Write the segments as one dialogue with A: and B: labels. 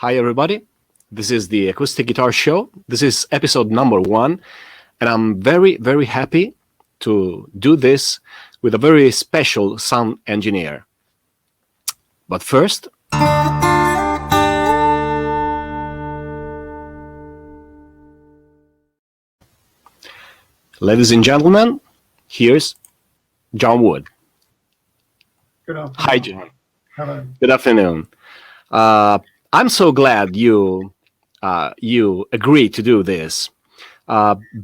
A: Hi, everybody. This is the Acoustic Guitar Show. This is episode number 1, and I'm very, very happy to do this with a very special sound engineer. But first, ladies and gentlemen, here's John Wood.
B: Good afternoon.
A: Hi, John.
B: Hello.
A: Good afternoon. I'm so glad you agreed to do this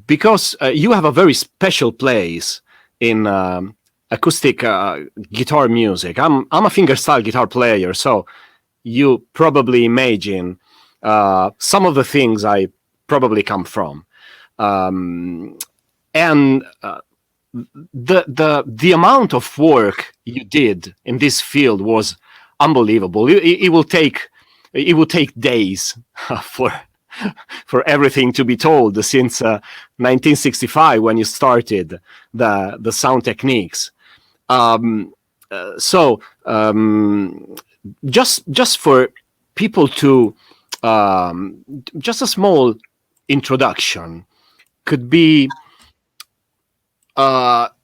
A: because you have a very special place in acoustic guitar music. I'm a fingerstyle guitar player, so you probably imagine some of the things I probably come from, and the amount of work you did in this field was unbelievable. It will take days for everything to be told since 1965 when you started the sound techniques. Just for people to just a small introduction could be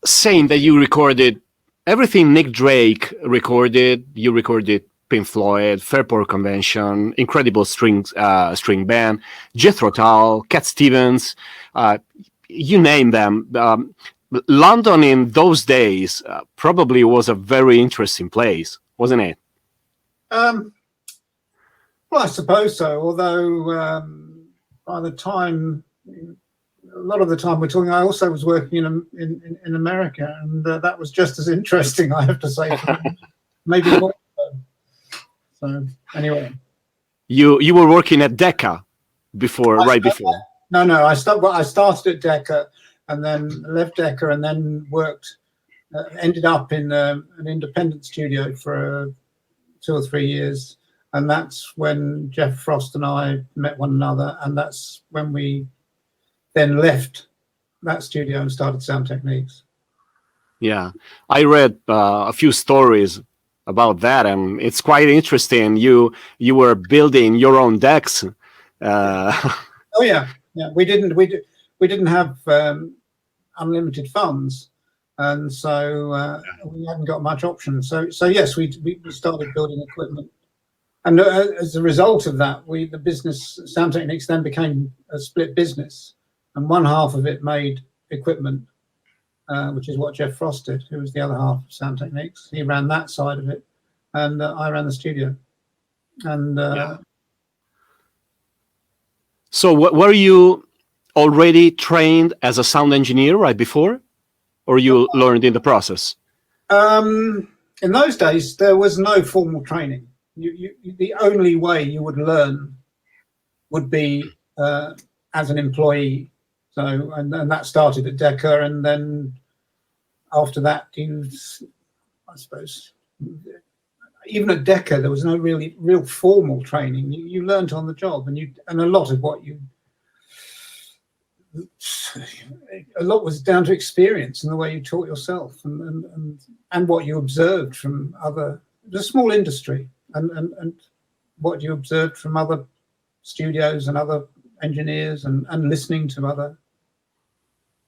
A: saying that you recorded everything Nick Drake recorded. You recorded Pink Floyd, Fairport Convention, incredible string band, Jethro Tull, Cat Stevens, you name them. London in those days probably was a very interesting place, wasn't it?
B: Well, I suppose so. Although by the time, a lot of the time we're talking, I also was working in America, and that was just as interesting, I have to say. Maybe more. So anyway,
A: you were working at Decca before, right before?
B: No. I started at Decca, and then left Decca, and then worked. Ended up in an independent studio for 2 or 3 years, and that's when Jeff Frost and I met one another, and that's when we then left that studio and started Sound Techniques.
A: Yeah, I read a few stories about that, and it's quite interesting. You were building your own decks.
B: Oh yeah. We didn't have unlimited funds, and so we hadn't got much options. So yes, we started building equipment, and as a result of that, the business Sound Techniques then became a split business, and one half of it made equipment, which is what Jeff Frost did, who was the other half of Sound Techniques. He ran that side of it, and I ran the studio. And
A: So were you already trained as a sound engineer right before, or you learned in the process?
B: In those days, there was no formal training. The only way you would learn would be as an employee. So, and that started at Decca, and then after that, I suppose, even at Decca, there was no real formal training. You learned on the job, and a lot of a lot was down to experience and the way you taught yourself, and what you observed from other. It was a small industry, and what you observed from other studios and other engineers, and listening to other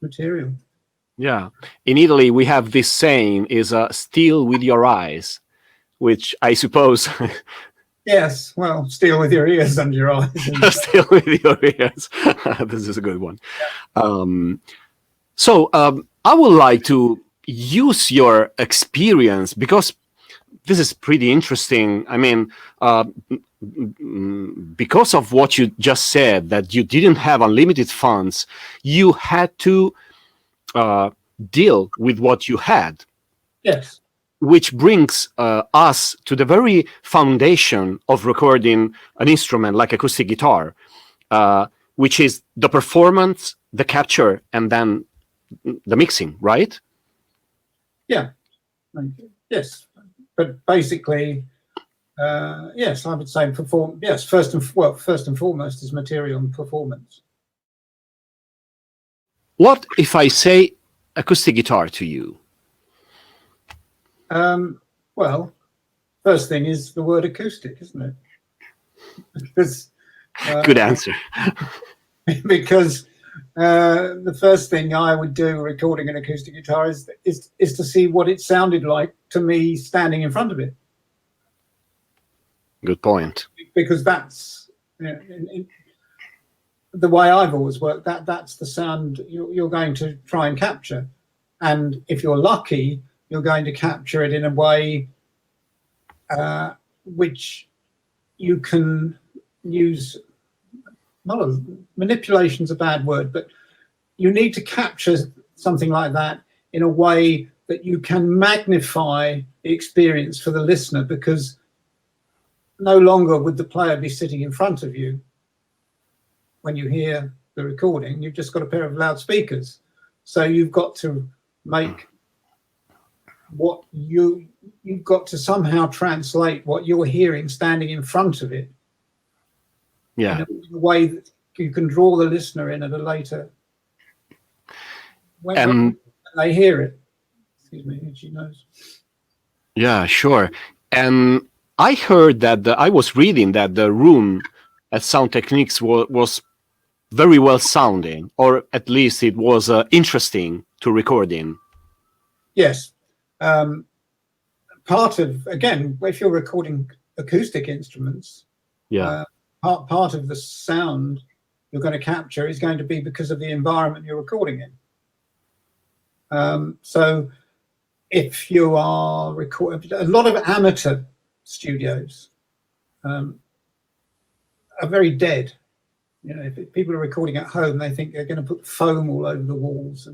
B: material.
A: Yeah, in Italy we have this saying: "Is steal with your eyes," which I suppose.
B: Yes, well, steal with your ears and your eyes.
A: Steal with your ears. This is a good one. So I would like to use your experience, because this is pretty interesting. I mean, because of what you just said, that you didn't have unlimited funds, you had to deal with what you had.
B: Yes.
A: Which brings us to the very foundation of recording an instrument like acoustic guitar, which is the performance, the capture, and then the mixing, right?
B: Yeah. Yes. But basically, yes, I would say yes, first and foremost is material and performance.
A: What if I say acoustic guitar to you?
B: Well, first thing is the word acoustic, isn't it? Because,
A: Good answer.
B: because the first thing I would do recording an acoustic guitar is to see what it sounded like to me standing in front of it.
A: Good point.
B: Because that's the way I've always worked. That's the sound you're going to try and capture, and if you're lucky, you're going to capture it in a way which you can use. Manipulation's a bad word, but you need to capture something like that in a way that you can magnify the experience for the listener, because no longer would the player be sitting in front of you when you hear the recording. You've just got a pair of loudspeakers. So you've got to make what you've got to somehow translate what you're hearing standing in front of it.
A: Yeah.
B: In a way that you can draw the listener in at a later when they hear it. Excuse me, she knows.
A: Yeah, sure. And I heard that I was reading that the room at Sound Techniques was very well sounding, or at least it was interesting to record in.
B: Yes. Part of, again, if you're recording acoustic instruments, part of the sound you're going to capture is going to be because of the environment you're recording in. So if you are recording, a lot of amateur studios are very dead. You know, if people are recording at home, they think they're going to put foam all over the walls,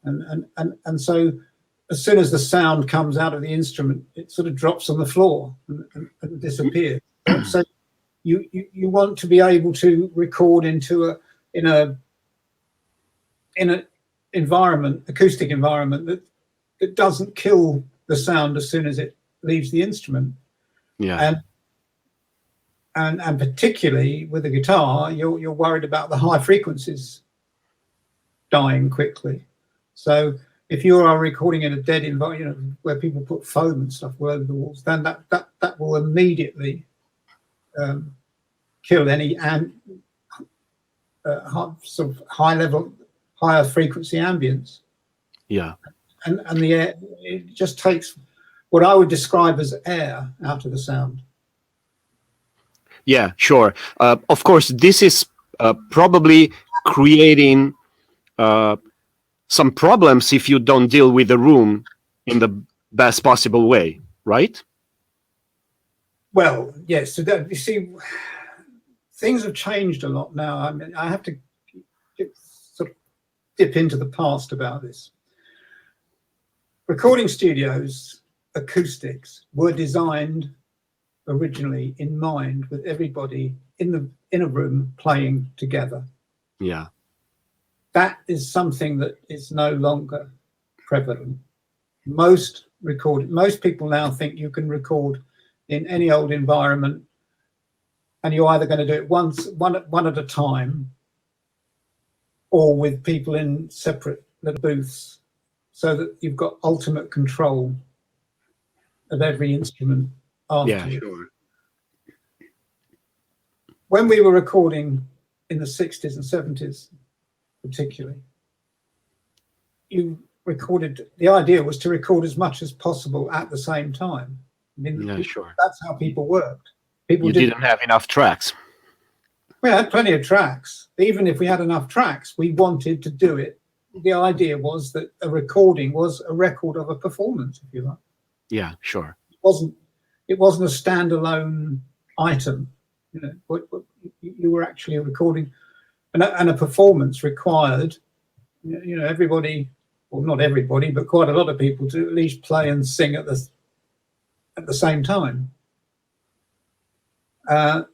B: and so as soon as the sound comes out of the instrument, it sort of drops on the floor and disappears. So you want to be able to record in an environment, acoustic environment that doesn't kill the sound as soon as it leaves the instrument.
A: Yeah.
B: And particularly with a guitar, you're worried about the high frequencies dying quickly. So if you are recording in a dead environment, you know, where people put foam and stuff all over the walls, then that will immediately kill any sort of higher frequency ambience.
A: Yeah.
B: And the air, it just takes what I would describe as air out of the sound.
A: Yeah, sure. Of course, this is probably creating some problems if you don't deal with the room in the best possible way, right?
B: Well, yes. So that, you see, things have changed a lot now. I mean, I have to sort of dip into the past about this. Recording studios, acoustics, were designed originally in mind with everybody in a room playing together.
A: Yeah.
B: That is something that is no longer prevalent. Most people now think you can record in any old environment, and you're either going to do it one at a time, or with people in separate little booths, so that you've got ultimate control of every instrument afterwards.
A: Yeah, sure.
B: When we were recording in the 60s and 70s, particularly, the idea was to record as much as possible at the same time. I mean,
A: yeah, sure.
B: That's how people worked.
A: You didn't have enough tracks.
B: We had plenty of tracks. Even if we had enough tracks, we wanted to do it. The idea was that a recording was a record of a performance, if you like.
A: Yeah, sure.
B: It wasn't a standalone item. You know, you were actually recording, and a performance required, you know, everybody, well, not everybody, but quite a lot of people to at least play and sing at the same time. And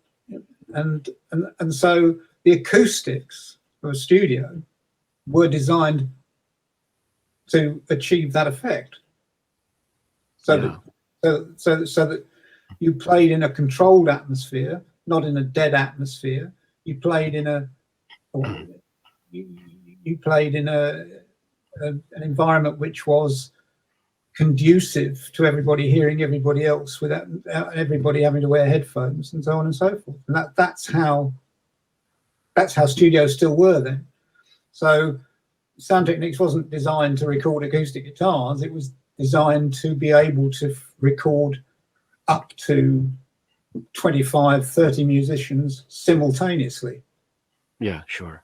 B: so the acoustics of a studio were designed to achieve that effect. So that you played in a controlled atmosphere, not in a dead atmosphere. You played in an environment which was conducive to everybody hearing everybody else without everybody having to wear headphones and so on and so forth. And that's how studios still were then. So Sound Techniques wasn't designed to record acoustic guitars. It was designed to be able to record up to 25, 30 musicians simultaneously.
A: Yeah, sure.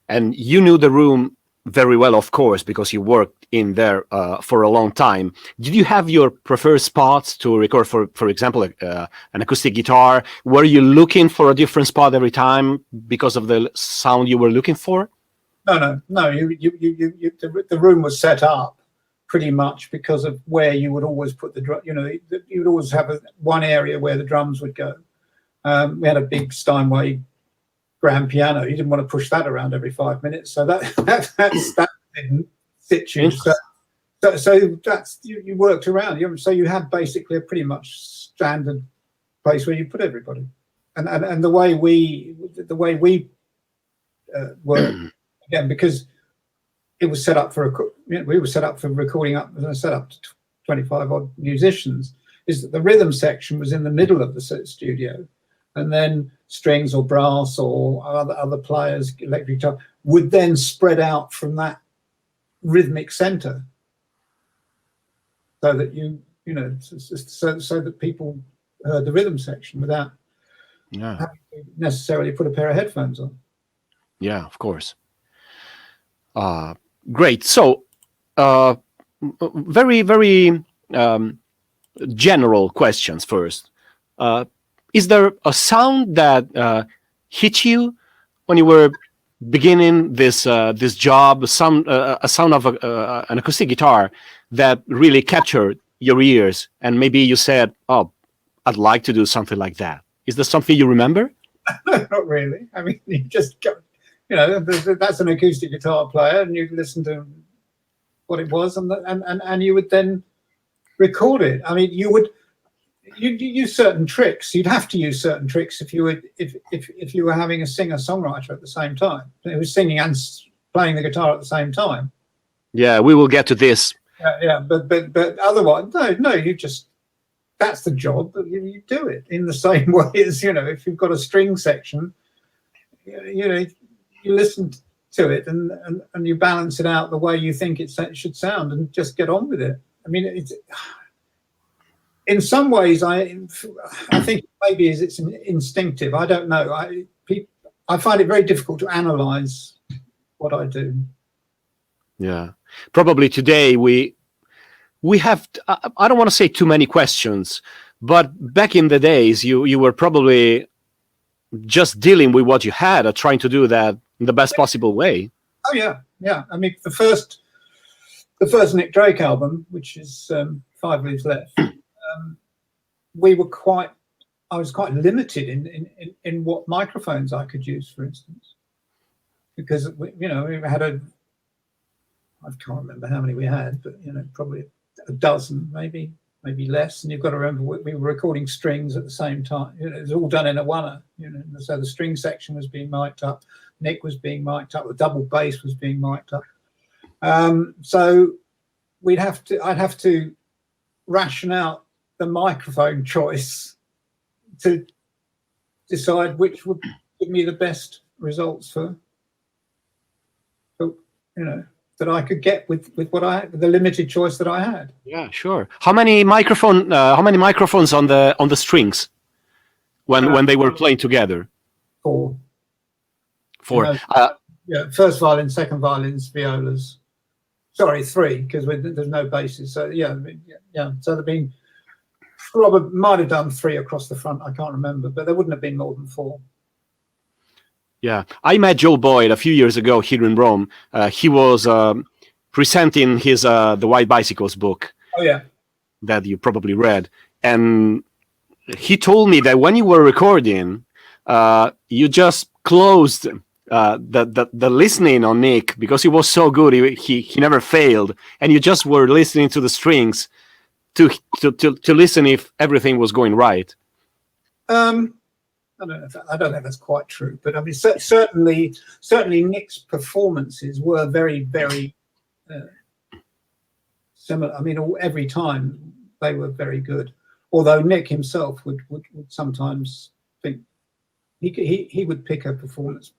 A: And you knew the room very well, of course, because you worked in there for a long time. Did you have your preferred spots to record, for example, an acoustic guitar? Were you looking for a different spot every time because of the sound you were looking for?
B: No. The room was set up pretty much because of where you would always put the drum. You know, you would always have one area where the drums would go. We had a big Steinway grand piano. You didn't want to push that around every 5 minutes, so that didn't fit you. So that's you worked around. So you had basically a pretty much standard place where you put everybody. And the way we worked, again, because it was set up for we were set up for recording up, set up to 25 odd musicians, is that the rhythm section was in the middle of the studio, and then strings or brass or other players, electric guitar, would then spread out from that rhythmic center, so that so that people heard the rhythm section without having to necessarily put a pair of headphones on.
A: Yeah, of course. Great. So, very, very general questions first. Is there a sound that hit you when you were beginning this job? A sound of an acoustic guitar that really captured your ears, and maybe you said, "Oh, I'd like to do something like that." Is there something you remember?
B: Not really. I mean, you just go. That's an acoustic guitar player, and you listen to what it was, and you would then record it. I mean, you'd use certain tricks. You'd have to use certain tricks if you were having a singer-songwriter at the same time. It was singing and playing the guitar at the same time.
A: Yeah, we will get to this.
B: Yeah, but otherwise, no. You just, that's the job. You do it in the same way as, if you've got a string section, you listen to it and you balance it out the way you think it should sound, and just get on with it. I mean, it's, in some ways, I think maybe it's instinctive. I don't know. I find it very difficult to analyze what I do.
A: Yeah, probably today we have. I don't want to say too many questions, but back in the days, you were probably just dealing with what you had, or trying to do that in the best possible way.
B: Oh yeah. I mean, the first Nick Drake album, which is 5 Leaves Left, I was quite limited in what microphones I could use, for instance, because we had I can't remember how many we had, but probably a dozen, maybe less. And you've got to remember we were recording strings at the same time. It was all done in a oneer. So the string section was being mic'd up, Nick was being mic'd up, the double bass was being mic'd up. So I'd have to ration out the microphone choice to decide which would give me the best results for that I could get with what the limited choice that I had.
A: Yeah, sure. How many microphones on the strings when they were playing together?
B: 4. First violin, second violins, violas. Sorry, 3, because there's no basses. So yeah. So there've been probably might have done 3 across the front. I can't remember, but there wouldn't have been more than 4.
A: Yeah, I met Joe Boyd a few years ago here in Rome. He was presenting his The White Bicycles book.
B: Oh yeah,
A: that you probably read, and he told me that when you were recording, you just closed the listening on Nick because he was so good. He never failed, and you just were listening to the strings to listen if everything was going right.
B: I don't know if that's quite true, but I mean, certainly Nick's performances were very, very similar. I mean, every time they were very good. Although Nick himself would sometimes think he would pick a performance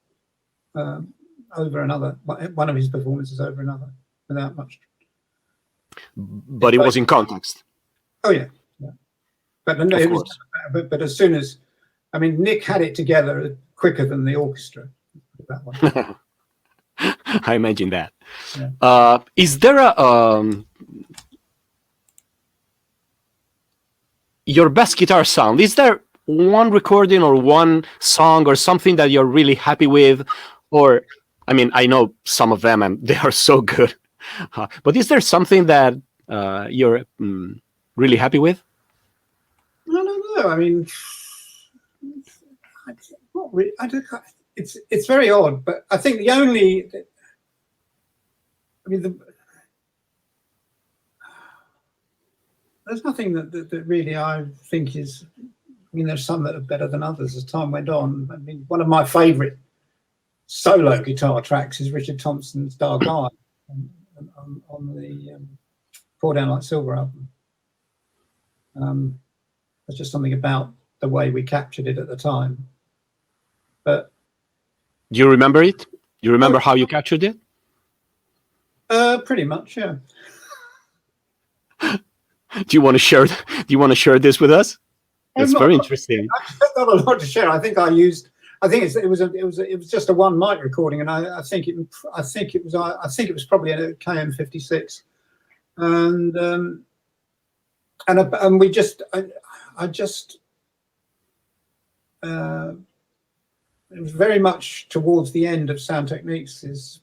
B: over another, one of his performances over another, without much.
A: But it was in context.
B: Oh yeah. But no, it was. But as soon as, I mean, Nick had it together quicker than the orchestra. That one.
A: I imagine that.
B: Yeah.
A: Is there your best guitar sound? Is there one recording or one song or something that you're really happy with? Or, I mean, I know some of them and they are so good. But is there something that you're really happy with?
B: I don't know. I mean, not really, it's very odd, but I think the only, I mean, there's nothing that really I think is, I mean, there's some that are better than others as time went on. I mean, one of my favorite solo guitar tracks is Richard Thompson's Dark Eye on the Pour Down Like Silver album. There's just something about the way we captured it at the time. But
A: do you remember it? Do you remember how you captured it?
B: Pretty much, yeah.
A: Do you want to share? Do you want to share this with us? It's very interesting.
B: I've got a lot to share. I think it was just a one mic recording, and I think it was probably a KM56, and we just it was very much towards the end of Sound Techniques'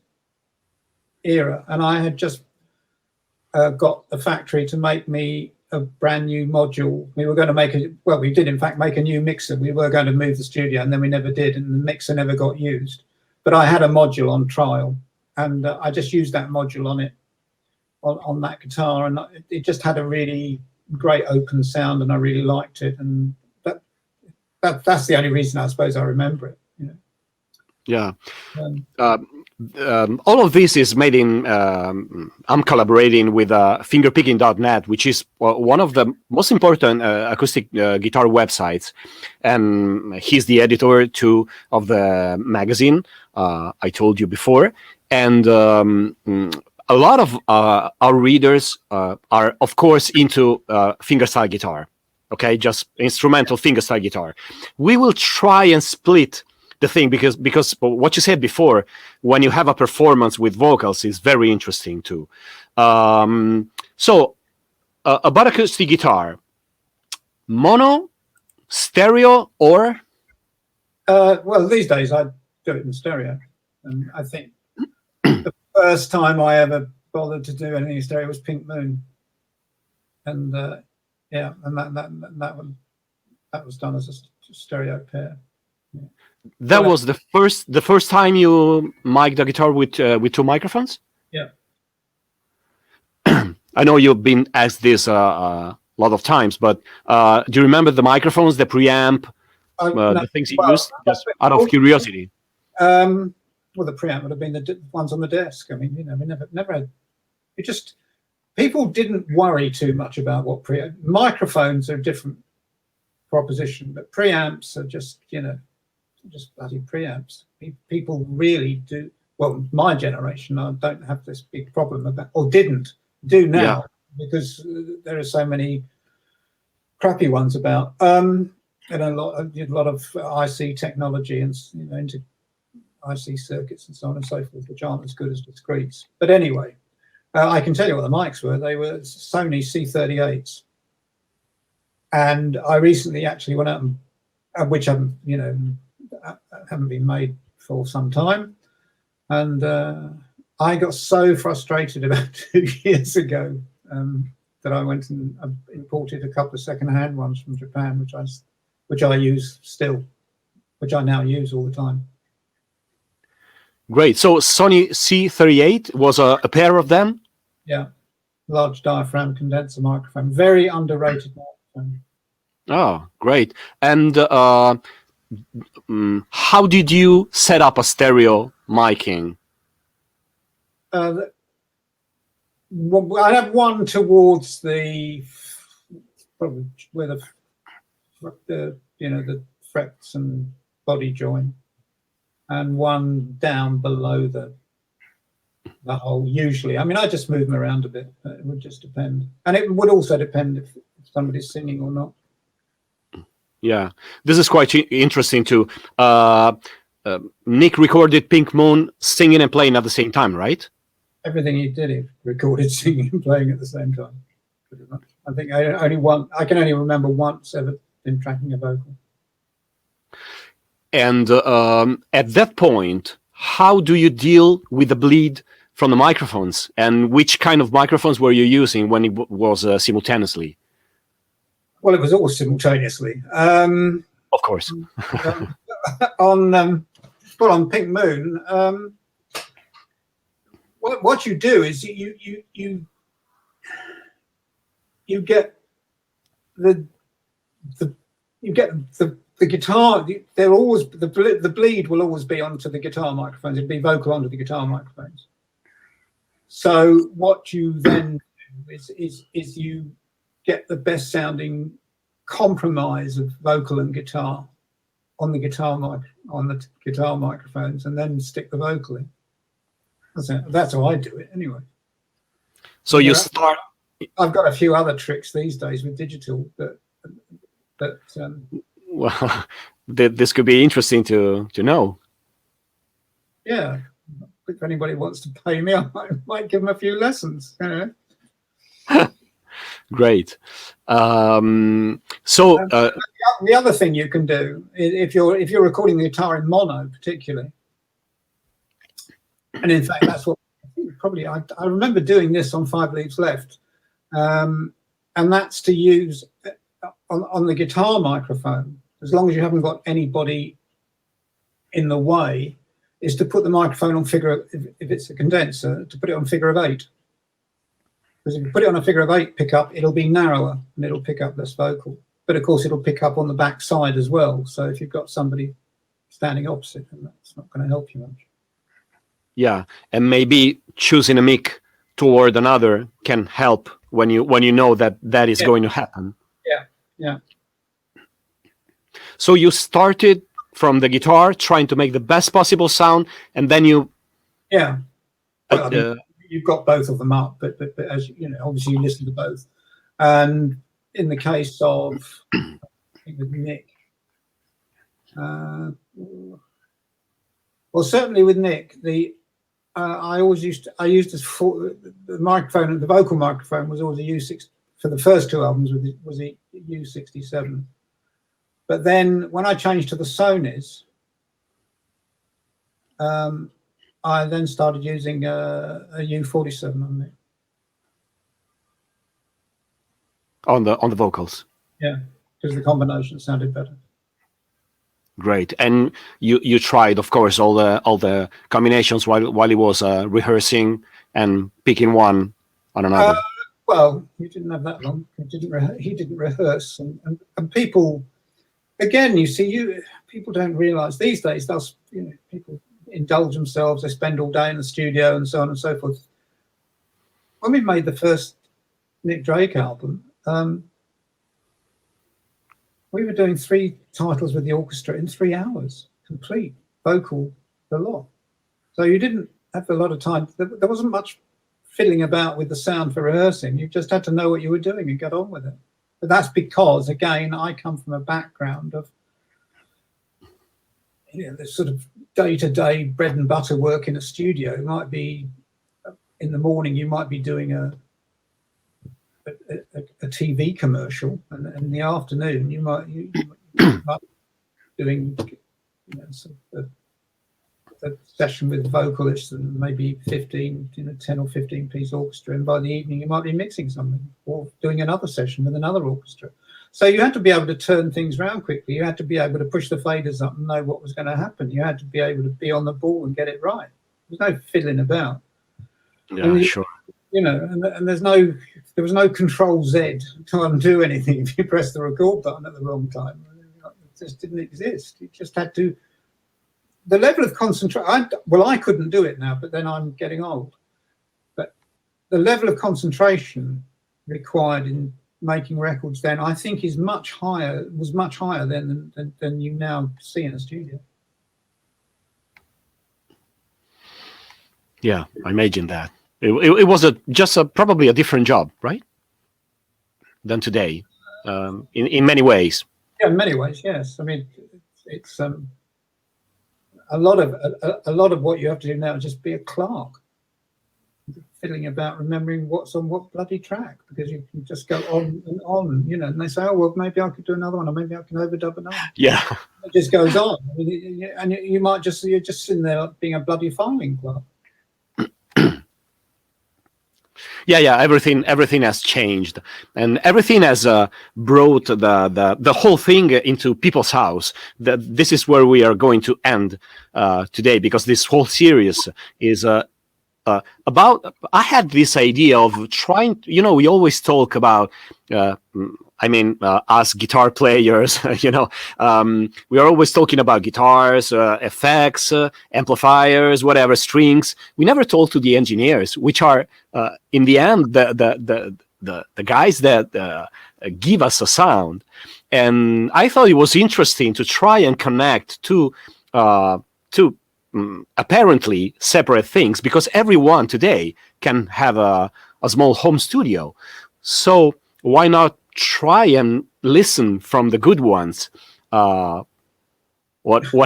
B: era, and I had just got the factory to make me a brand new module. We were going to we did in fact make a new mixer. We were going to move the studio, and then we never did, and the mixer never got used. But I had a module on trial, and I just used that module on that guitar, and it just had a really great open sound, and I really liked it, and that's the only reason I suppose I remember it. You know?
A: Yeah. All of this is made in, I'm collaborating with fingerpicking.net, which is one of the most important acoustic guitar websites. And he's the editor too of the magazine, I told you before. And a lot of our readers are, of course, into fingerstyle guitar. Okay, just instrumental fingerstyle guitar. We will try and split the thing because what you said before, when you have a performance with vocals, is very interesting too. So about acoustic guitar, mono, stereo, or
B: well, these days I do it in stereo, and I think the first time I ever bothered to do anything in stereo was Pink Moon, and yeah, and that was done as a stereo pair. Yeah.
A: That was the first time you mic'd the guitar with two microphones?
B: Yeah.
A: I know you've been asked this a lot of times, but do you remember the microphones, the preamp, the things you used? Just out of curiosity.
B: Well, the preamp would have been the ones on the desk. I mean, you know, we never had. It just, people didn't worry too much about what preamp. Microphones are a different proposition, but preamps are just, you know, just bloody preamps. People really do. Well, my generation, I don't have this big problem about, or didn't do now, because there are so many crappy ones about, and a lot of IC technology and, you know, into IC circuits and so on and so forth, which aren't as good as discretes. But anyway, I can tell you what the mics were. They were Sony C38s, and I recently actually went out and, which haven't been made for some time, and I got so frustrated about 2 years ago that I went and imported a couple of second-hand ones from Japan, which I use still, which I now use all the time.
A: Great. So Sony C38 was a pair of them?
B: Yeah, large diaphragm condenser microphone, very underrated microphone.
A: Oh, great. And how did you set up a stereo miking?
B: Well, I have one towards the probably where the the frets and body joint, and one down below the hole. Usually, I mean, I just move them around a bit. It would just depend, and it would also depend if somebody's singing or not.
A: Yeah, this is quite interesting too. Nick recorded Pink Moon singing and playing at the same time, right?
B: Everything he did, he recorded singing and playing at the same time. Pretty much. I think I can only remember once ever been tracking a vocal.
A: And at that point, how do you deal with the bleed from the microphones? And which kind of microphones were you using when it was simultaneously?
B: Well, it was all simultaneously.
A: Of course.
B: On Pink Moon, what you do is you get the guitar. They're always the bleed will always be onto the guitar microphones. It'd be vocal onto the guitar microphones. So what you then do is you get the best sounding compromise of vocal and guitar on the guitar microphones, and then stick the vocal in. That's how I do it anyway.
A: So you start.
B: I've got a few other tricks these days with digital, but
A: well, this could be interesting to know.
B: Yeah, if anybody wants to pay me, I might give them a few lessons.
A: Great. The
B: other thing you can do if you're recording the guitar in mono, particularly, and in fact that's what probably I remember doing this on Five Leaves Left, and that's to use on the guitar microphone, as long as you haven't got anybody in the way, is to put the microphone on figure, if it's a condenser, to put it on figure of 8. Because if you put it on a figure of 8 pickup, it'll be narrower and it'll pick up less vocal. But of course, it'll pick up on the back side as well. So if you've got somebody standing opposite, then that's not going to help you much.
A: Yeah, and maybe choosing a mic toward another can help when you know that is going to happen.
B: Yeah.
A: So you started from the guitar, trying to make the best possible sound, and then you.
B: Yeah. Well, I mean, you've got both of them up, but as you know, obviously you listen to both. And in the case of, I think with Nick, well, certainly with Nick, I used the microphone, the vocal microphone was always a U6 for the first two albums was a U67. But then when I changed to the Sonys, I then started using a U47 on it.
A: On the vocals.
B: Yeah, because the combination sounded better.
A: Great, and you tried, of course, all the combinations while he was rehearsing and picking one on another.
B: Well, he didn't have that long. He didn't rehearse, and people, again, you see, people don't realise these days. People indulge themselves. They spend all day in the studio and so on and so forth. When we made the first Nick Drake album, we were doing 3 titles with the orchestra in 3 hours, complete vocal, the lot. So you didn't have a lot of time. There wasn't much fiddling about with the sound for rehearsing. You just had to know what you were doing and get on with it. But that's because, again, I come from a background of this sort of day-to-day bread and butter work in a studio. It might be in the morning, you might be doing a TV commercial, and in the afternoon you might be doing a session with vocalists and maybe 10 or 15 piece orchestra, and by the evening you might be mixing something or doing another session with another orchestra. So you had to be able to turn things around quickly. You had to be able to push the faders up and know what was going to happen. You had to be able to be on the ball and get it right. There's no fiddling about.
A: Yeah, sure.
B: And there was no Control Z to undo anything if you press the record button at the wrong time. It just didn't exist. You just had to. The level of concentration. I couldn't do it now, but then I'm getting old. But the level of concentration required in making records then, I think, was much higher than you now see in a studio.
A: Yeah, I imagine that. It was probably a different job, right? Than today, in many ways.
B: Yeah, in many ways, yes. I mean, it's a lot of what you have to do now is just be a clerk, fiddling about remembering what's on what bloody track, because you can just go on and on, you know. And they say, oh well, maybe I could do another one, or maybe I can overdub another.
A: Yeah,
B: it just goes on, and you might you're just sitting there being a bloody filing clerk.
A: Yeah. Everything has changed, and everything has brought the whole thing into people's house. This is where we are going to end today, because this whole series is about. I had this idea of trying. You know, we always talk about. Us guitar players, we are always talking about guitars, effects, amplifiers, whatever, strings. We never talk to the engineers, which are, in the end, the guys that give us a sound. And I thought it was interesting to try and connect two apparently separate things, because everyone today can have a small home studio. So why not try and listen from the good ones, what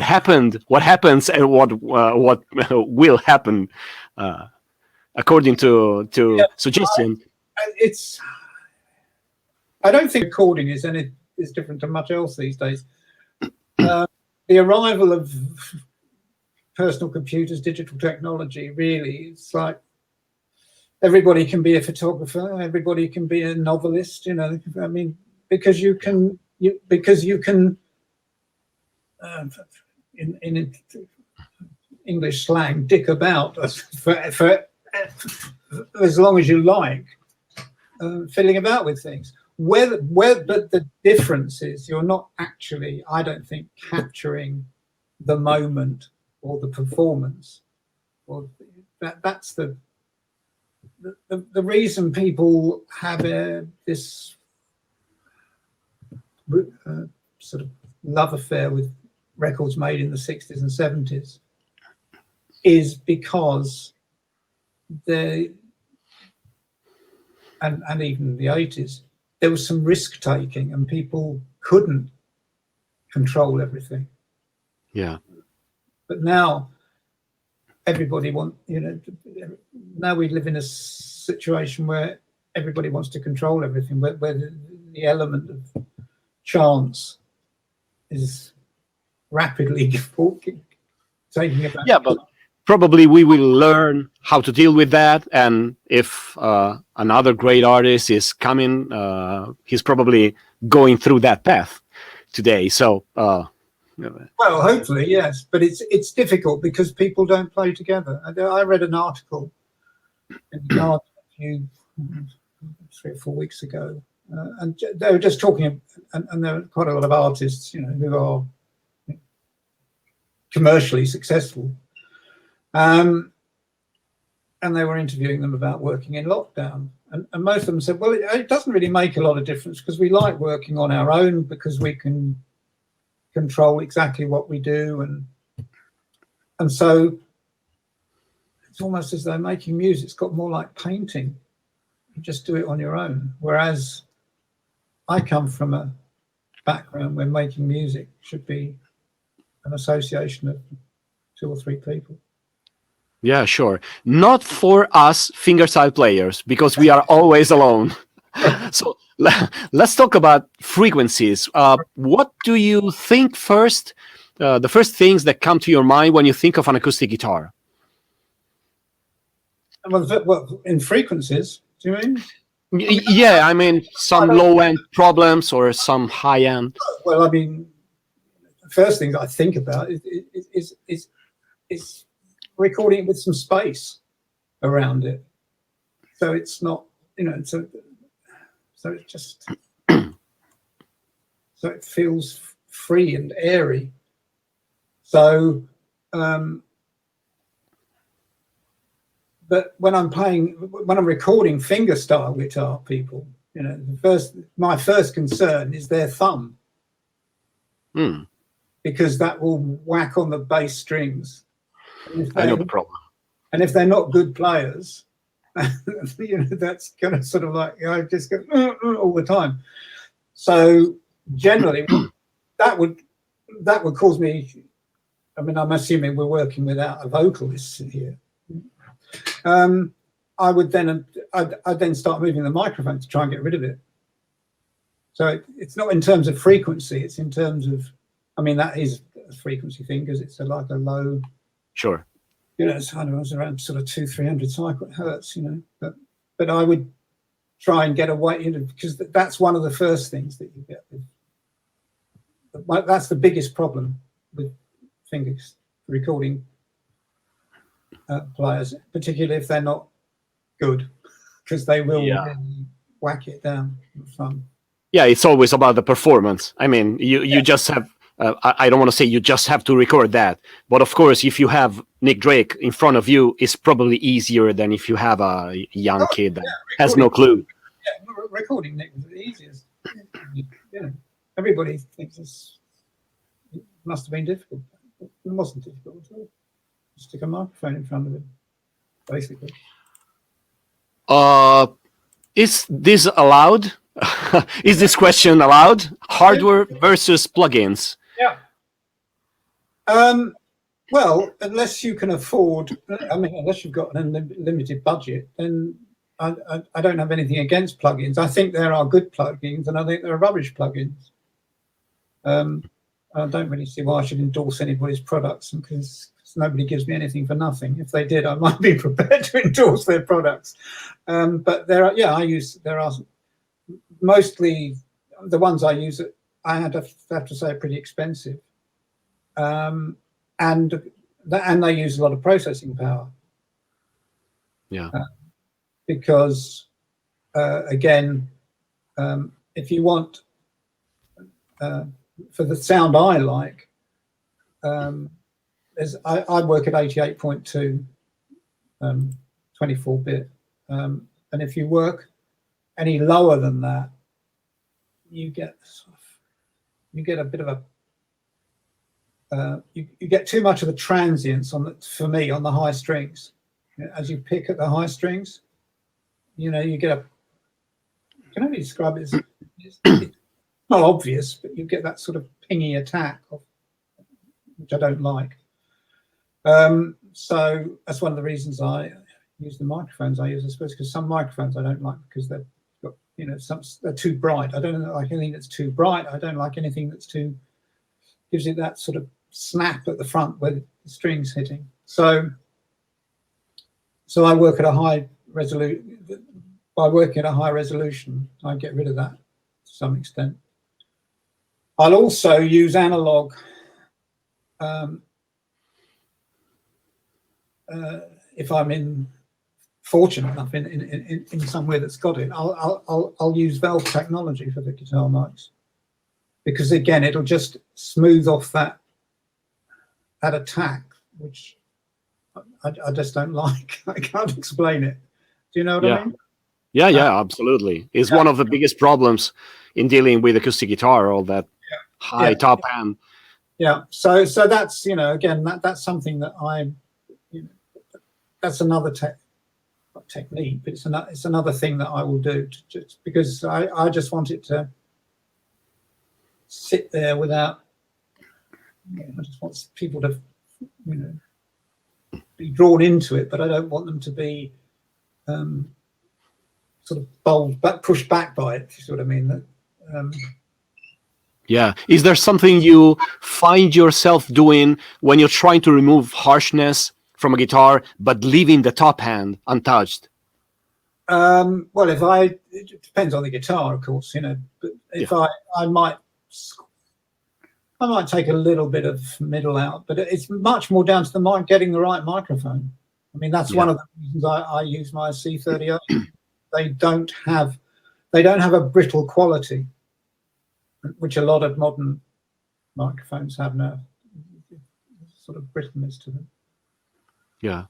A: happens, and what will happen, according to suggestion.
B: I don't think recording is different to much else these days. The arrival of personal computers, digital technology, really, it's like everybody can be a photographer, everybody can be a novelist, you know. I mean, because you can in English slang, dick about for as long as you like, fiddling about with things. But the difference is you're not actually, I don't think, capturing the moment or the performance, or that's the reason people have this sort of love affair with records made in the 60s and 70s is because and even the 80s, there was some risk taking and people couldn't control everything.
A: Yeah.
B: But now everybody now we live in a situation where everybody wants to control everything, where the element of chance is rapidly taking about.
A: Yeah, but probably we will learn how to deal with that, and if another great artist is coming, he's probably going through that path today. So
B: well, hopefully, yes, but it's difficult because people don't play together. I read an article in the Guardian 3 or 4 weeks ago, and they were just talking, and there are quite a lot of artists, you know, who are commercially successful, and they were interviewing them about working in lockdown, and most of them said, well, it doesn't really make a lot of difference because we like working on our own because we can control exactly what we do, and so it's almost as though making music's got more like painting. You just do it on your own, whereas I come from a background where making music should be an association of 2 or 3 people.
A: yeah, sure. Not for us fingerstyle players, because we are always alone. So let's talk about frequencies. What do you think first? The first things that come to your mind when you think of an acoustic guitar?
B: Well, in frequencies, do you mean?
A: Yeah, I mean some low-end problems or some high-end.
B: Well, I mean, the first thing that I think about is recording it with some space around it, so it's not, you know, so it's just so it feels free and airy. So but when I'm recording fingerstyle guitar, people, you know, my first concern is their thumb, because that will whack on the bass strings.
A: I know the problem.
B: And if they're not good players, you know, that's kind of sort of like, you know, I just go all the time. So generally, that would cause me. I mean, I'm assuming we're working without a vocalist here. I'd then start moving the microphone to try and get rid of it. So it's not in terms of frequency; it's in terms of, I mean, that is a frequency thing because it's like a low.
A: Sure.
B: You know, it's around sort of 200-300 hertz. You know, but I would try and get away, you know, because that's one of the first things that you get. That's the biggest problem with fingers recording players, particularly if they're not good, because they will really whack it down.
A: Yeah, it's always about the performance. I mean, you just have. I don't want to say you just have to record that, but of course, if you have Nick Drake in front of you, it's probably easier than if you have a young kid that has no clue.
B: Yeah, recording Nick was the easiest. You know, everybody thinks it must have been difficult. It wasn't difficult at all. Just stick a microphone in front of him, basically.
A: Is this allowed? Is this question allowed? Hardware versus plugins.
B: Yeah. Well, unless you can afford, I mean, unless you've got an unlimited budget, then I don't have anything against plugins. I think there are good plugins, and I think there are rubbish plugins. I don't really see why I should endorse anybody's products, because nobody gives me anything for nothing. If they did, I might be prepared to endorse their products. But there are mostly the ones I use. I have to say are pretty expensive, and they use a lot of processing power.
A: Yeah.
B: Because again, if you want for the sound I like, I work at 88.2, 24-bit, and if you work any lower than that, you get a bit of a you get too much of the transients for me on the high strings. As you pick at the high strings, you know, you get you can only describe it as it's not obvious, but you get that sort of pingy attack, which I don't like. So that's one of the reasons I use the microphones I use, I suppose, because some microphones I don't like because they've got, you know, they're too bright. I don't like anything that's too bright. I don't like anything that's gives it that sort of snap at the front where the string's hitting. So I work at a high resolution. By working at a high resolution, I get rid of that to some extent. I'll also use analog. If I'm fortunate enough in somewhere that's got it, I'll use valve technology for the guitar mics, because again, it'll just smooth off that attack, which I just don't like. I can't explain it. Do you know what I mean?
A: Yeah, absolutely. It's one of the biggest problems in dealing with acoustic guitar, all that high top end.
B: Yeah, so that's, you know, again, that's something that that's another technique, but it's another thing that I will do, just because I just want it to sit there without, I just want people to, you know, be drawn into it, but I don't want them to be sort of pushed back by it, if you see what I mean.
A: Yeah. Is there something you find yourself doing when you're trying to remove harshness from a guitar, but leaving the top hand untouched?
B: Well, it depends on the guitar, of course, you know, but if I might take a little bit of middle out, but it's much more down to the mic, getting the right microphone. I mean, that's one of the reasons I use my C38. They don't have a brittle quality, which a lot of modern microphones have now. Sort of brittleness to them.
A: Yeah.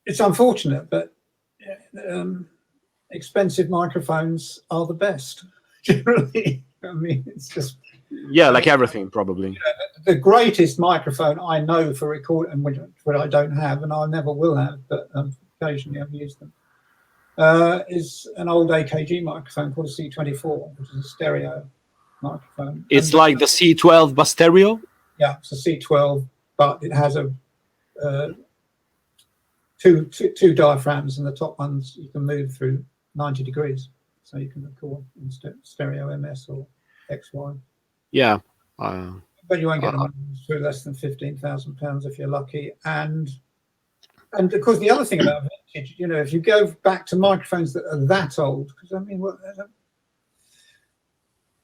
B: it's unfortunate, but expensive microphones are the best generally. I mean, it's just
A: like everything probably.
B: The greatest microphone I know for recording, which I don't have and I never will have, but occasionally I've used them, is an old AKG microphone called a C24, which is a stereo microphone.
A: It's like the C12 but stereo?
B: Yeah, it's a C12, but it has a two diaphragms, and the top ones you can move through 90 degrees, so you can record in stereo MS or XY.
A: Yeah.
B: But you won't get them through less than £15,000 if you're lucky. And of course, the other thing about vintage, if you go back to microphones that are that old, because I mean,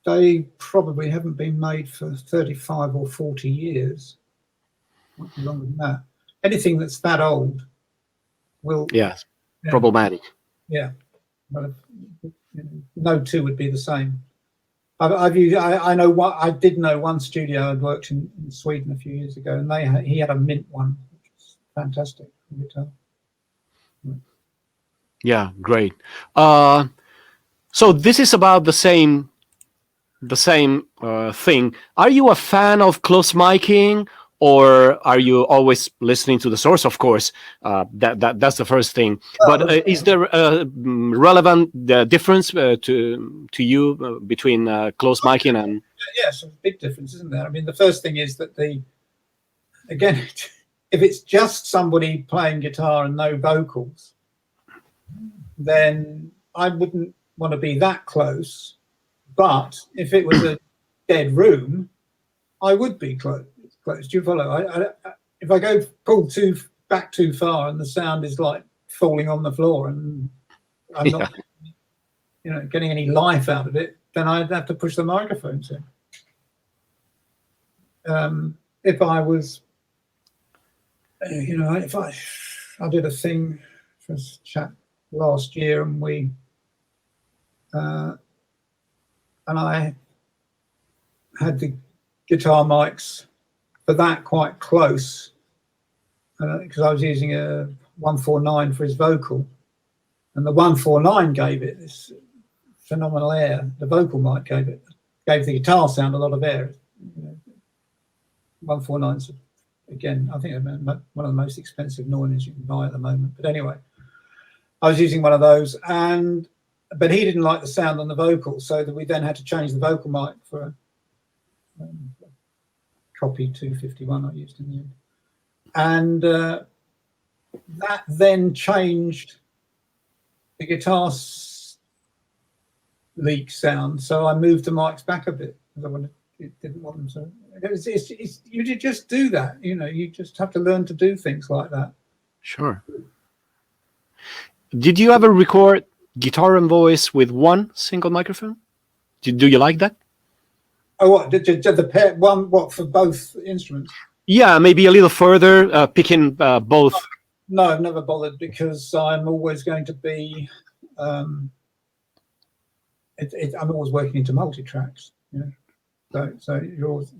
B: they probably haven't been made for 35 or 40 years, might be longer than that. Anything that's that old will problematic. Yeah, well, no two would be the same. I know what I did know one studio I'd worked in Sweden a few years ago, and he had a mint one, which was fantastic guitar.
A: Yeah, great. So this is about the same thing. Are you a fan of close micing, or are you always listening to the source? Of course, that's the first thing. But is there a relevant difference to you between close micing and?
B: Yes, a big difference, isn't there? I mean, the first thing is that again, if it's just somebody playing guitar and no vocals, then I wouldn't want to be that close. But if it was a dead room, I would be close. Do you follow? If I go pull back too far and the sound is like falling on the floor and I'm not, getting any life out of it, then I'd have to push the microphones in. If I was, if I did a thing for a chat last year, and I had the guitar mics for that quite close, because I was using a 149 for his vocal, and the 149 gave it this phenomenal air. The vocal mic gave the guitar sound a lot of air. 149's again, I think one of the most expensive Neumanns you can buy at the moment. But anyway, I was using one of those, but he didn't like the sound on the vocal, so that we then had to change the vocal mic for a copy 251 I used in the end. And that then changed the guitar leak sound, so I moved the mics back a bit because didn't want them to. You just do that, you just have to learn to do things like that.
A: Sure. Did you ever record guitar and voice with one single microphone? Do you like that?
B: Oh, what? Did the pair one? What, for both instruments?
A: Yeah, maybe a little further, picking both.
B: No, I've never bothered, because I'm always going to be. I'm always working into multi-tracks. So you're always,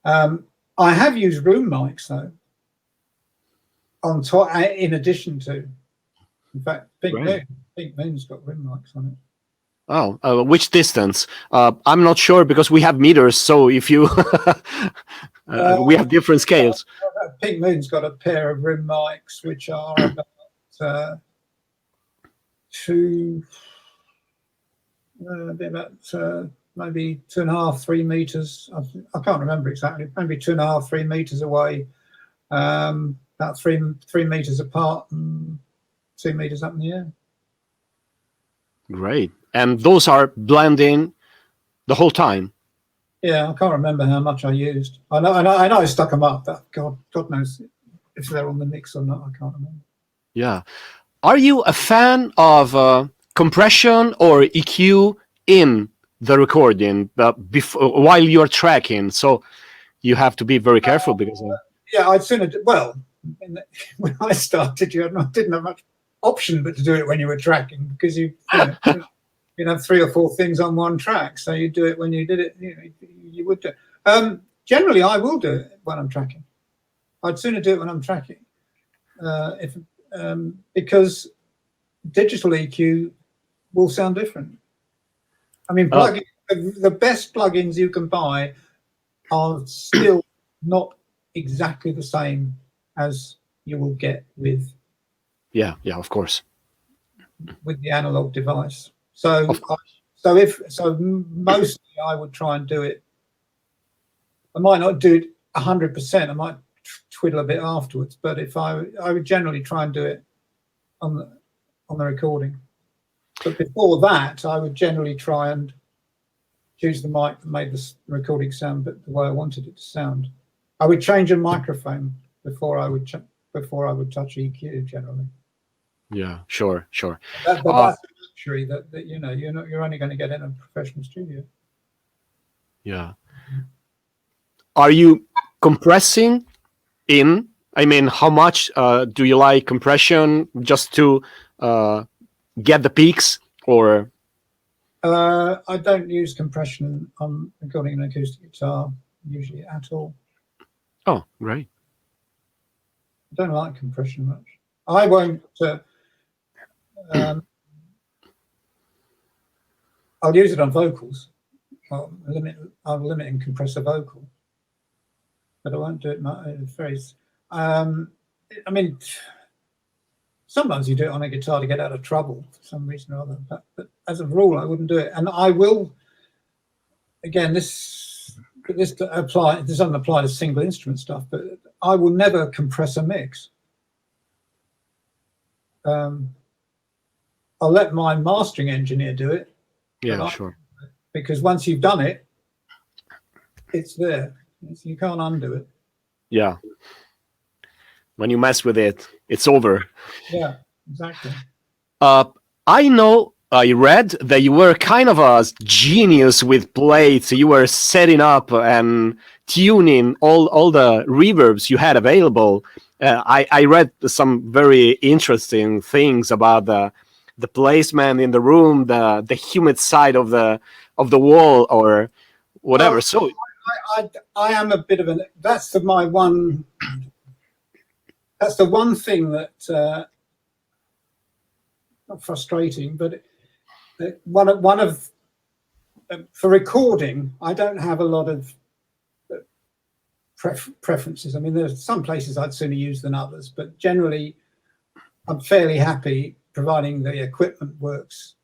B: I have used room mics though. On top, in addition to, in fact, Pink Moon's got room mics on it.
A: Oh, which distance? I'm not sure, because we have meters. So if you, we have different scales.
B: Pink Moon's got a pair of room mics which are about maybe 2.5, 3 meters. I can't remember exactly. Maybe 2.5, 3 meters away. About three meters apart and 2 meters up in the air.
A: Great. And those are blending the whole time.
B: Yeah, I can't remember how much I used. I know I stuck them up. But God knows if they're on the mix or not. I can't remember.
A: Yeah. Are you a fan of compression or EQ in the recording before, while you're tracking? So you have to be very careful because.
B: Yeah, I'd sooner. When I started, you didn't have much option but to do it when you were tracking, because you'd have 3 or 4 things on one track, so you do it when you did it. You would do it. Generally, I will do it when I'm tracking. I'd sooner do it when I'm tracking. if because digital EQ will sound different. I mean, the best plugins you can buy are still not exactly the same as you will get with
A: of course,
B: with the analog device. So mostly I would try and do it. I might not do it 100%. I might twiddle a bit afterwards, but if I would generally try and do it on the recording. But before that, I would generally try and choose the mic that made the recording sound but the way I wanted it to sound. I would change a microphone before I would touch EQ generally.
A: Yeah, sure.
B: That's a luxury that you know you're only going to get in a professional studio.
A: Yeah. Are you compressing in? I mean, how much do you like compression just to get the peaks, or?
B: I don't use compression on recording an acoustic guitar usually at all.
A: Oh, great.
B: I don't like compression much. I won't. I'll use it on vocals. I'll limit and compress a vocal, but I won't do it very. I mean, sometimes you do it on a guitar to get out of trouble for some reason or other, but as a rule, I wouldn't do it. And I will. Again, this doesn't apply to single instrument stuff, but I will never compress a mix. I'll let my mastering engineer do it.
A: Yeah, sure.
B: Because once you've done it, it's there. You can't undo it.
A: Yeah. When you mess with it, it's over.
B: Yeah, exactly.
A: I read that you were kind of a genius with plates. You were setting up and tuning all the reverbs you had available. I read some very interesting things about the placement in the room, the humid side of the wall or whatever.
B: Well,
A: so
B: I am a bit of an. That's the one thing that not frustrating, but one of for recording, I don't have a lot of preferences. I mean, there's some places I'd sooner use than others, but generally, I'm fairly happy providing the equipment works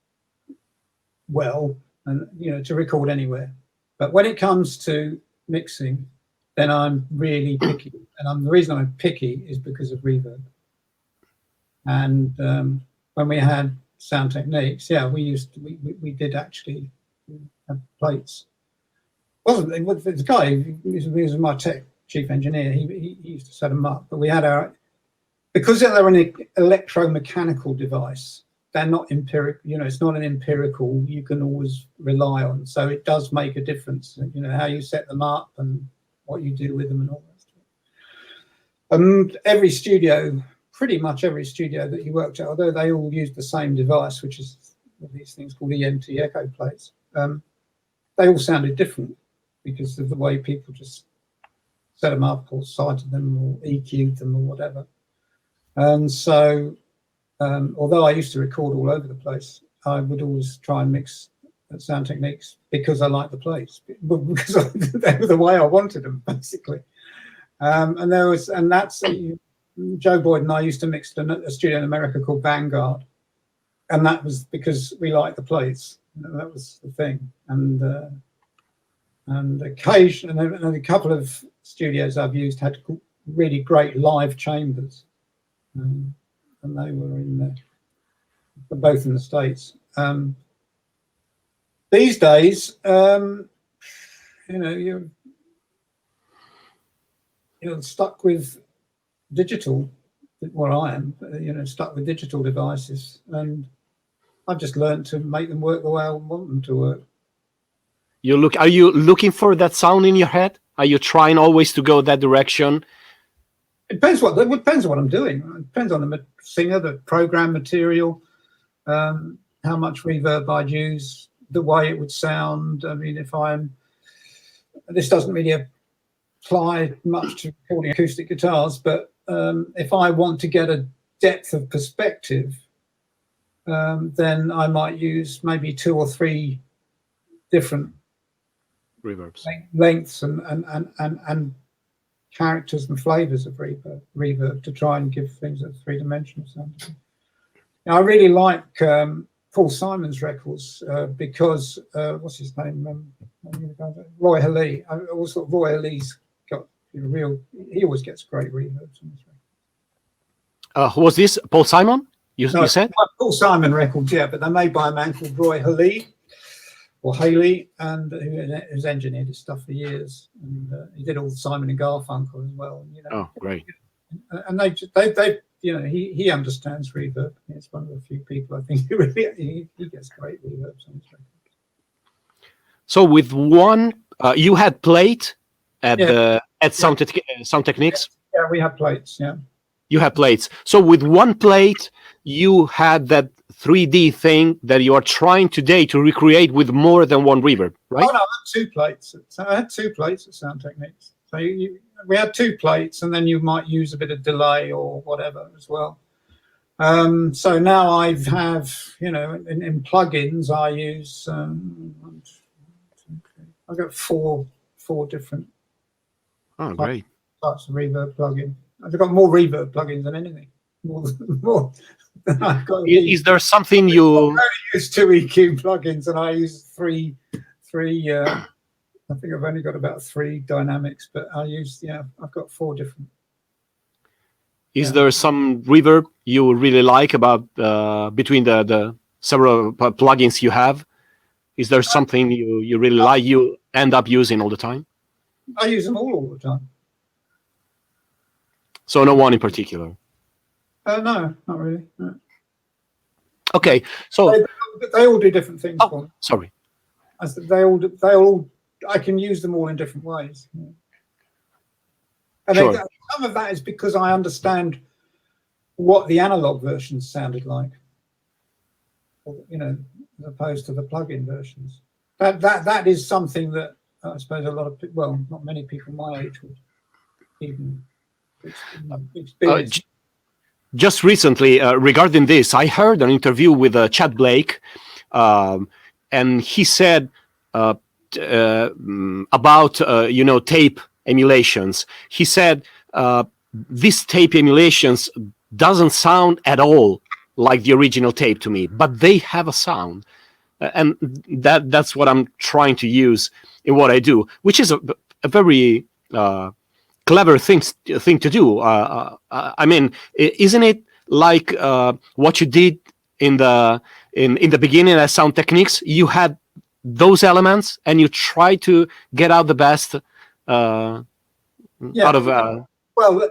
B: well and to record anywhere. But when it comes to mixing, then I'm really picky, and the reason I'm picky is because of reverb. And when we had Sound Techniques, we did actually have plates. The guy who was my chief engineer, he used to set them up, but we had because they're an electromechanical device, they're not empirical, it's not an empirical you can always rely on. So it does make a difference, how you set them up and what you do with them and all that stuff. Pretty much every studio that you worked at, although they all used the same device, which is these things called EMT echo plates, they all sounded different because of the way people just set them up or sighted them or EQ'd them or whatever. And so, although I used to record all over the place, I would always try and mix at Sound Techniques because I liked the plates, because they were the way I wanted them, basically. And that's Joe Boyd and I used to mix in a studio in America called Vanguard, and that was because we liked the plates. That was the thing. And occasionally, and a couple of studios I've used had really great live chambers, and they were both in the States. These days, you're stuck with digital. Well, I am, stuck with digital devices, and I've just learned to make them work the way I want them to work.
A: Are you looking for that sound in your head? Are you trying always to go that direction?
B: It depends on what I'm doing. It depends on the singer, the program material, how much reverb I'd use, the way it would sound. I mean, this doesn't really apply much to recording acoustic guitars, but if I want to get a depth of perspective, then I might use maybe 2 or 3 different
A: reverbs,
B: lengths and characters and flavors of reverb to try and give things a 3-dimensional sound. Now, I really like Paul Simon's records because what's his name? Roy Haley. I always thought Roy Haley's got he always gets great reverbs on his record.
A: Who was this? Paul Simon? You said?
B: Paul Simon records, yeah, but they're made by a man called Roy Haley, or Haley, and who's engineered his stuff for years. And he did all the Simon and Garfunkel as well. You know.
A: Oh, great.
B: And they you know, he understands reverb. He's one of the few people I think who really he gets great reverbs on his record.
A: So with one, you had plate at Sound Techniques?
B: Yeah, we have plates, yeah.
A: You have plates. So with one plate, you had that 3D thing that you are trying today to recreate with more than one reverb, right?
B: Oh, no, I had 2 plates. So I had 2 plates at Sound Techniques. So we had 2 plates, and then you might use a bit of delay or whatever as well. So now I have, you know, in plugins, I use, I've got four different
A: great.
B: types of reverb plugin. I've got more reverb plugins than anything. More than I've got.
A: Is there something you?
B: I only use 2 EQ plugins, and I use three. I think I've only got about 3 dynamics, but I've got 4 different.
A: Is there some reverb you really like about between the several plugins you have? Is there something you really like, you end up using all the time?
B: I use them all the time.
A: So no one in particular?
B: No, not really. No.
A: Okay, so
B: they all do different things.
A: Oh,
B: for me.
A: sorry.
B: They all. I can use them all in different ways. Yeah. And
A: sure.
B: Some of that is because I understand what the analog versions sounded like, you know, as opposed to the plug-in versions. That is something that I suppose a lot of people, well, not many people my age would even experience.
A: Just recently, regarding this, I heard an interview with Chad Blake, and he said about tape emulations. He said these tape emulations doesn't sound at all like the original tape to me, but they have a sound, and that's what I'm trying to use in what I do, which is a very clever thing to do. I mean, isn't it like what you did in the beginning at Sound Techniques? You had those elements and you try to get out the best out of.
B: Well,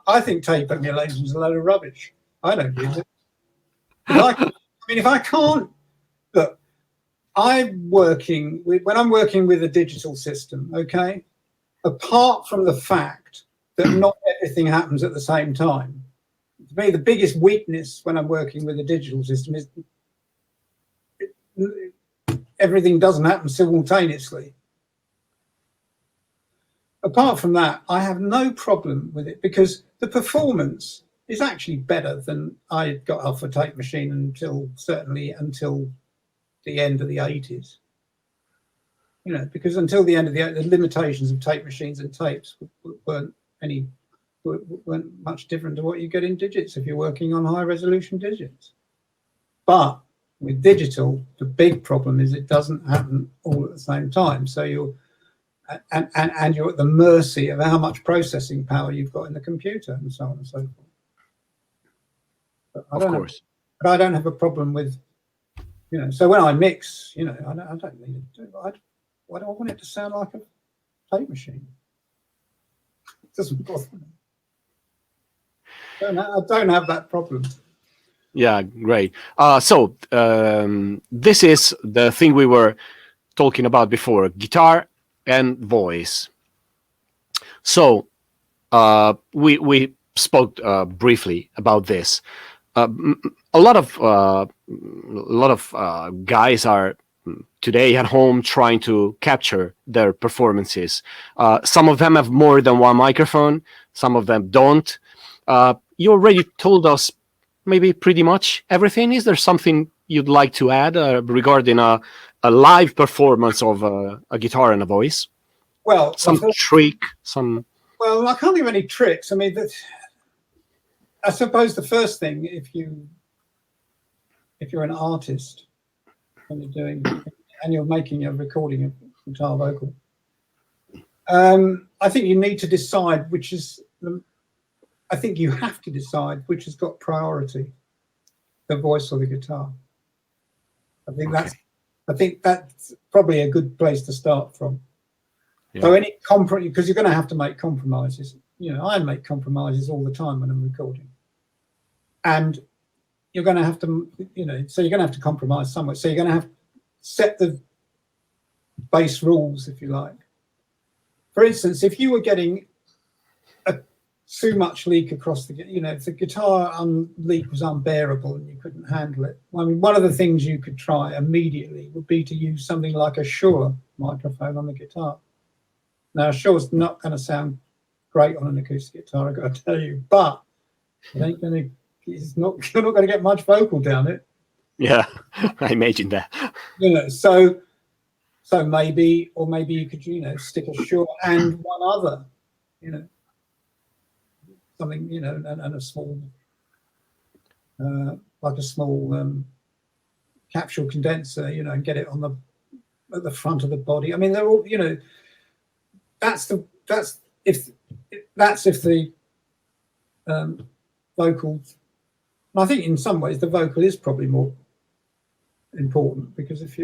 B: I think tape emulation is a load of rubbish. I don't use it. If I can't look, when I'm working with a digital system, okay. Apart from the fact that not everything happens at the same time, to me, the biggest weakness when I'm working with a digital system is everything doesn't happen simultaneously. Apart from that, I have no problem with it because the performance is actually better than I got off a tape machine until the end of the 80s. You know, because until the end of the limitations of tape machines and tapes weren't much different to what you get in digits if you're working on high resolution digits. But with digital, the big problem is it doesn't happen all at the same time. So you're at the mercy of how much processing power you've got in the computer and so on and so forth. But I don't have a problem with, you know, so when I mix, you know, I don't need it to do it. Why do I want it to sound like a tape machine? It doesn't bother me. I don't have that problem.
A: Yeah, great. So this is the thing we were talking about before, guitar and voice. So we spoke briefly about this. A lot of guys are today at home trying to capture their performances. Some of them have more than one microphone, some of them don't. You already told us maybe pretty much everything. Is there something you'd like to add regarding a live performance of a guitar and a voice?
B: Well,
A: some trick, some...
B: Well, I can't think of any tricks. I mean, I suppose the first thing, if you're an artist and you're making a recording of guitar vocal, I think you need to decide I think you have to decide which has got priority, the voice or the guitar. I think that's probably a good place to start from. Yeah. So any compromise, because you're going to have to make compromises. You know, I make compromises all the time when I'm recording, and you're going to have to, so you're going to have to compromise somewhere. So you're going to have to set the base rules, if you like. For instance, if you were getting too much leak across if the guitar leak was unbearable and you couldn't handle it, I mean, one of the things you could try immediately would be to use something like a Shure microphone on the guitar. Now, Shure's not going to sound great on an acoustic guitar, I've got to tell you, but you're not going to get much vocal down it.
A: Yeah, I imagine that.
B: So maybe you could, stick a Shure and one other, something, and a small, like a small capsule condenser, and get it at the front of the body. I mean, they're all, that's if the vocals. I think in some ways the vocal is probably more important, because if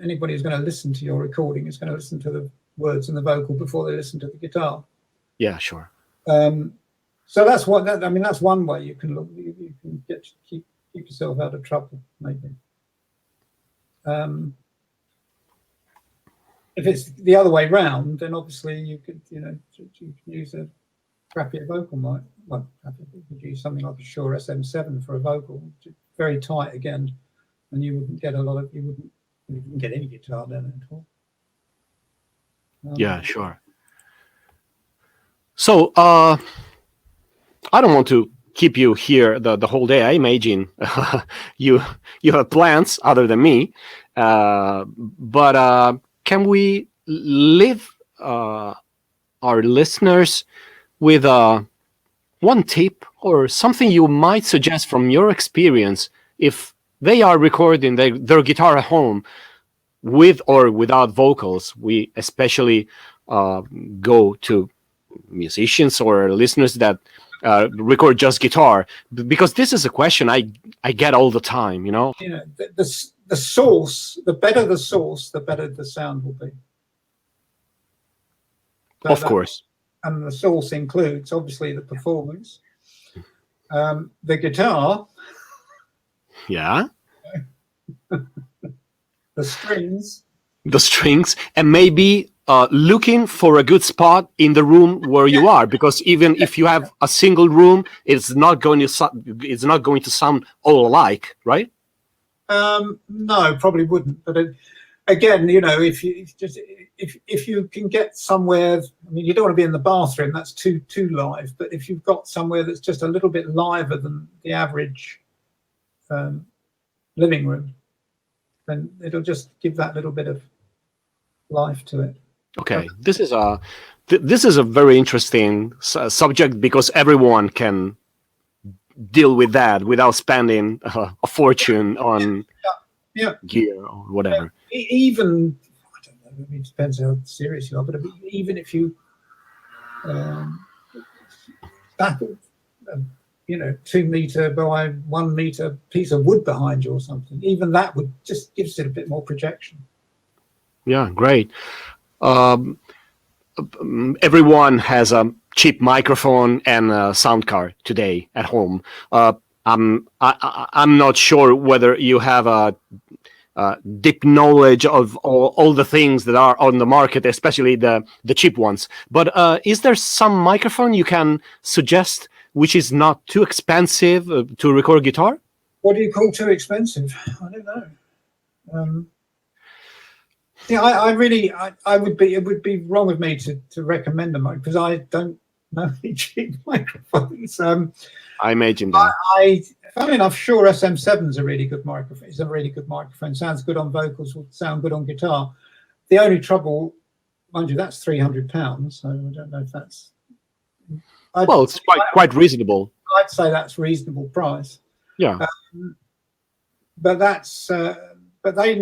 B: anybody who's going to listen to your recording is going to listen to the words and the vocal before they listen to the guitar.
A: Yeah, sure.
B: So that's that's one way you can look. You can keep yourself out of trouble, maybe. If it's the other way round, then obviously you could use a crappier vocal mic. Well, you could use something like a Shure SM7 for a vocal, very tight again, and you wouldn't get you wouldn't get any guitar down it at all.
A: Yeah, sure. So I don't want to keep you here the whole day. I imagine you have plans other than me, but can we leave our listeners with one tip or something you might suggest from your experience if they are recording their guitar at home with or without vocals? We especially go to musicians or listeners that record just guitar, because this is a question I get all the time.
B: The source, the better the source, the better the sound will be. So
A: of course.
B: And the source includes obviously the performance, the guitar.
A: Yeah.
B: The strings,
A: and maybe looking for a good spot in the room where you are, because even if you have a single room, it's not going to sound all alike, right?
B: No, probably wouldn't. But again, if you can get somewhere, I mean, you don't want to be in the bathroom, that's too live. But if you've got somewhere that's just a little bit liver than the average living room, then it'll just give that little bit of life to it.
A: Okay, this is a very interesting subject, because everyone can deal with that without spending a fortune on gear or whatever.
B: Even, I don't know, it depends how serious you are, but even if you stack 2 meter by 1 meter piece of wood behind you or something, even that would just gives it a bit more projection. Yeah,
A: great. Everyone has a cheap microphone and a sound card today at home. I'm not sure whether you have a deep knowledge of all the things that are on the market, especially the cheap ones. But is there some microphone you can suggest which is not too expensive to record guitar?
B: What do you call too expensive? I don't know. Yeah, it would be wrong of me to recommend a mic, because I don't cheap microphones.
A: I imagine that.
B: Funny enough, Shure SM7's a really good microphone. It's a really good microphone. Sounds good on vocals, would sound good on guitar. The only trouble, mind you, that's £300. So I don't know if that's.
A: Well, it's quite reasonable.
B: I'd say that's reasonable price.
A: Yeah.
B: But that's but they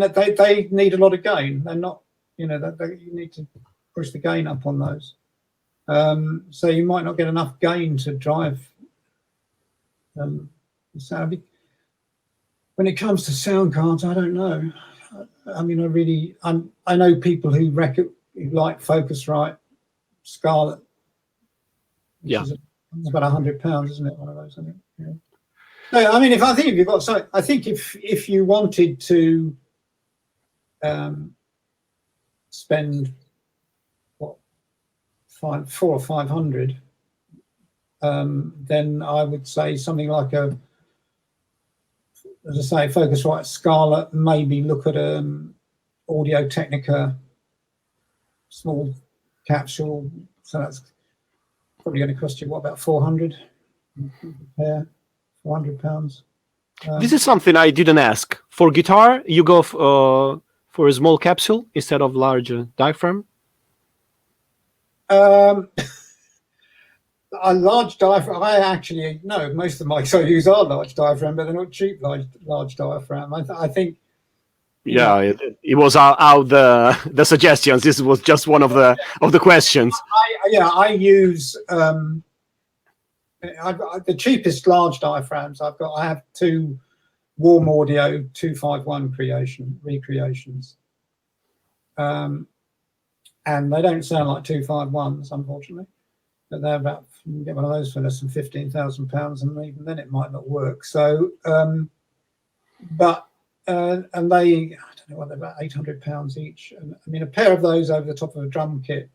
B: need a lot of gain. They're not, you need to push the gain up on those. So you might not get enough gain to drive sound. When it comes to sound cards, I don't know. I mean, I know people who like Focusrite Scarlett.
A: Yeah,
B: it's about £100, isn't it? One of those, I think. Yeah. No, I mean, if you wanted to spend what, 400 or 500, then I would say something like as I say, Focusrite Scarlett. Maybe look at Audio Technica small capsule. So that's probably going to cost you, what, about 400? Yeah, £400.
A: This is something I didn't ask. For guitar, you go for a small capsule instead of larger diaphragm?
B: A large diaphragm, no, most of the mics I use are large diaphragm, but they're not cheap large diaphragm. I think.
A: Yeah, it was out the suggestions. This was just one of the questions.
B: I use the cheapest large diaphragms I've got. I have two Warm Audio 251 recreations, and they don't sound like 251s, unfortunately. But they're about, you can get one of those for less than £15,000, and even then it might not work. So, and they, I don't know what, they're about £800 each. And I mean, a pair of those over the top of a drum kit,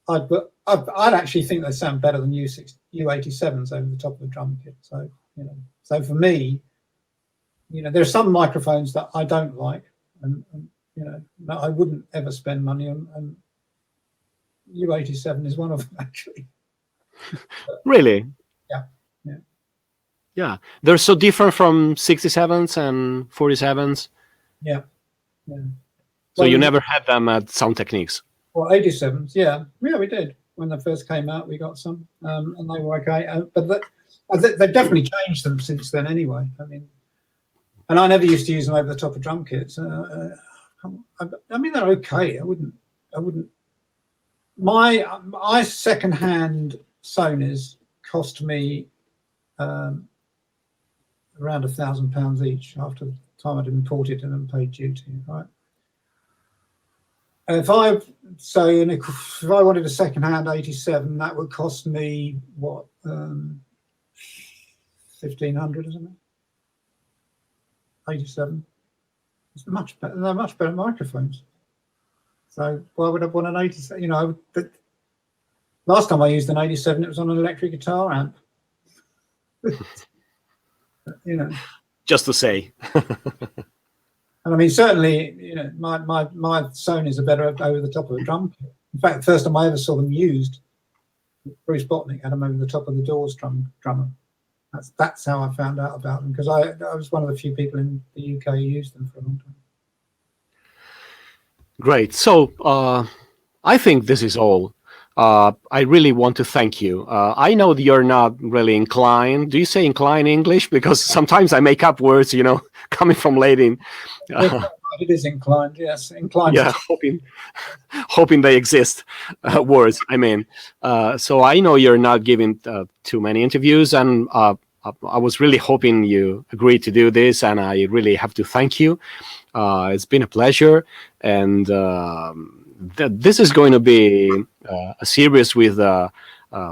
B: I'd actually think they sound better than U87s over the top of a drum kit. So, so for me, there are some microphones that I don't like, and that I wouldn't ever spend money on, and U87 is one of them, actually.
A: Really?
B: Yeah.
A: They're so different from 67s and 47s.
B: Yeah.
A: So you never had them at Sound Techniques?
B: Well, 87s, yeah, we did. When they first came out, we got some, and they were okay. But they've definitely changed them since then, anyway. I mean, and I never used to use them over the top of drum kits. I mean, they're okay. I wouldn't. My second-hand Sonys cost me around £1,000 each after the time I'd imported them and paid duty. Right. If I wanted a second-hand 87, that would cost me what, 1,500 or something. 87. It's much better. They're much better microphones. So why would I want an 87? Last time I used an 87, it was on an electric guitar amp.
A: Just to say.
B: And I mean, certainly, my Sonys are better over the top of a drum kit. In fact, the first time I ever saw them used, Bruce Botnick had them over the top of the Doors drummer. That's how I found out about them, because I was one of the few people in the UK who used them for a long time.
A: Great. So I think this is all. I really want to thank you. I know that you're not really inclined. Do you say inclined in English? Because sometimes I make up words, coming from Latin.
B: It is inclined, yes. Inclined.
A: Yeah, hoping they exist, words, I mean. So I know you're not giving too many interviews, and I was really hoping you agreed to do this, and I really have to thank you. It's been a pleasure, and this is going to be a series with a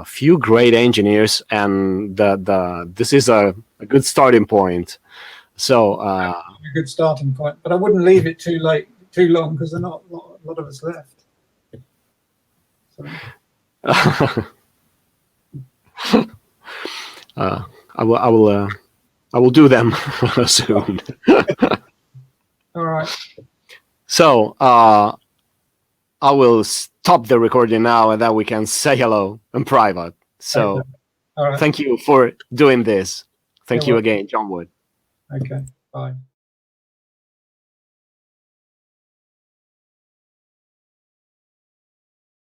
A: few great engineers, and this is a good starting point. So
B: a good starting point, but I wouldn't leave it too long, because there are not a lot of us left. So.
A: I will do them soon.
B: All right.
A: So I will stop the recording now, and then we can say hello in private. So,
B: Okay. All right.
A: Thank you for doing this. Thank
B: You're
A: you again, John Wood.
B: Okay. Bye.